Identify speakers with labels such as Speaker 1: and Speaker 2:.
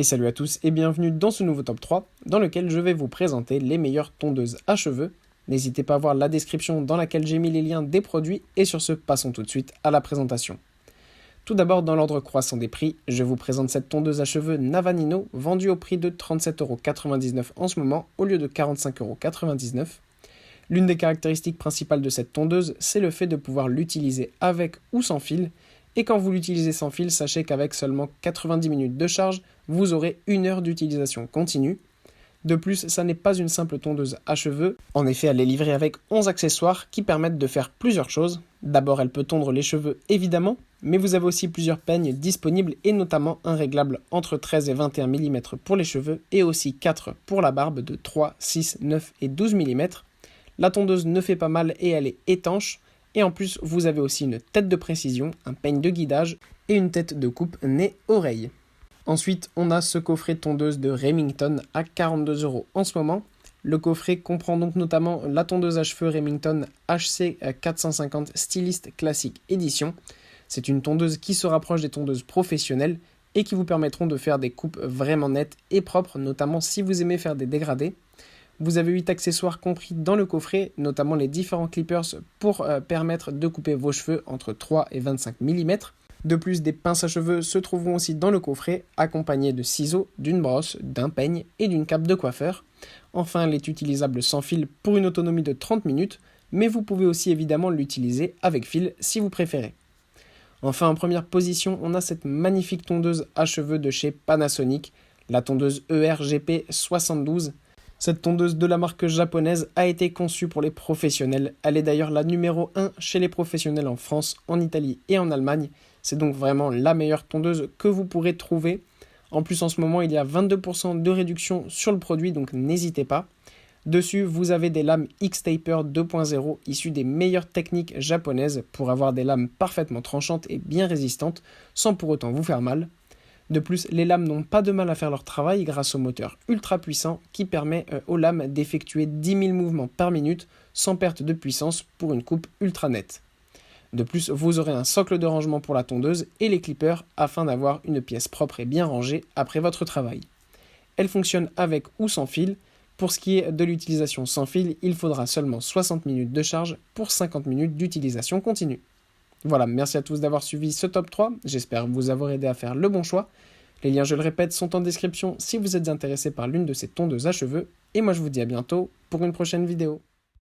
Speaker 1: Et salut à tous et bienvenue dans ce nouveau top 3 dans lequel je vais vous présenter les meilleures tondeuses à cheveux. N'hésitez pas à voir la description dans laquelle j'ai mis les liens des produits et sur ce, passons tout de suite à la présentation. Tout d'abord, dans l'ordre croissant des prix, je vous présente cette tondeuse à cheveux Navanino vendue au prix de 37,99€ en ce moment au lieu de 45,99€. L'une des caractéristiques principales de cette tondeuse, c'est le fait de pouvoir l'utiliser avec ou sans fil. Et quand vous l'utilisez sans fil, sachez qu'avec seulement 90 minutes de charge, vous aurez 1 heure d'utilisation continue. De plus, ça n'est pas une simple tondeuse à cheveux. En effet, elle est livrée avec 11 accessoires qui permettent de faire plusieurs choses. D'abord, elle peut tondre les cheveux évidemment, mais vous avez aussi plusieurs peignes disponibles et notamment un réglable entre 13 et 21 mm pour les cheveux et aussi 4 pour la barbe de 3, 6, 9 et 12 mm. La tondeuse ne fait pas mal et elle est étanche. Et en plus, vous avez aussi une tête de précision, un peigne de guidage et une tête de coupe nez-oreille. Ensuite, on a ce coffret tondeuse de Remington à 42€ en ce moment. Le coffret comprend donc notamment la tondeuse à cheveux Remington HC 450 Stylist Classic Edition. C'est une tondeuse qui se rapproche des tondeuses professionnelles et qui vous permettront de faire des coupes vraiment nettes et propres, notamment si vous aimez faire des dégradés. Vous avez 8 accessoires compris dans le coffret, notamment les différents clippers pour permettre de couper vos cheveux entre 3 et 25 mm. De plus, des pinces à cheveux se trouveront aussi dans le coffret, accompagnés de ciseaux, d'une brosse, d'un peigne et d'une cape de coiffeur. Enfin, elle est utilisable sans fil pour une autonomie de 30 minutes, mais vous pouvez aussi évidemment l'utiliser avec fil si vous préférez. Enfin, en première position, on a cette magnifique tondeuse à cheveux de chez Panasonic, la tondeuse ERGP 72. Cette tondeuse de la marque japonaise a été conçue pour les professionnels. Elle est d'ailleurs la numéro 1 chez les professionnels en France, en Italie et en Allemagne. C'est donc vraiment la meilleure tondeuse que vous pourrez trouver. En plus, en ce moment, il y a 22% de réduction sur le produit, donc n'hésitez pas. Dessus, vous avez des lames X-Taper 2.0 issues des meilleures techniques japonaises pour avoir des lames parfaitement tranchantes et bien résistantes, sans pour autant vous faire mal. De plus, les lames n'ont pas de mal à faire leur travail grâce au moteur ultra puissant qui permet aux lames d'effectuer 10 000 mouvements par minute sans perte de puissance pour une coupe ultra nette. De plus, vous aurez un socle de rangement pour la tondeuse et les clippers afin d'avoir une pièce propre et bien rangée après votre travail. Elle fonctionne avec ou sans fil. Pour ce qui est de l'utilisation sans fil, il faudra seulement 60 minutes de charge pour 50 minutes d'utilisation continue. Voilà, merci à tous d'avoir suivi ce top 3, j'espère vous avoir aidé à faire le bon choix. Les liens, je le répète, sont en description si vous êtes intéressé par l'une de ces tondeuses à cheveux. Et moi je vous dis à bientôt pour une prochaine vidéo.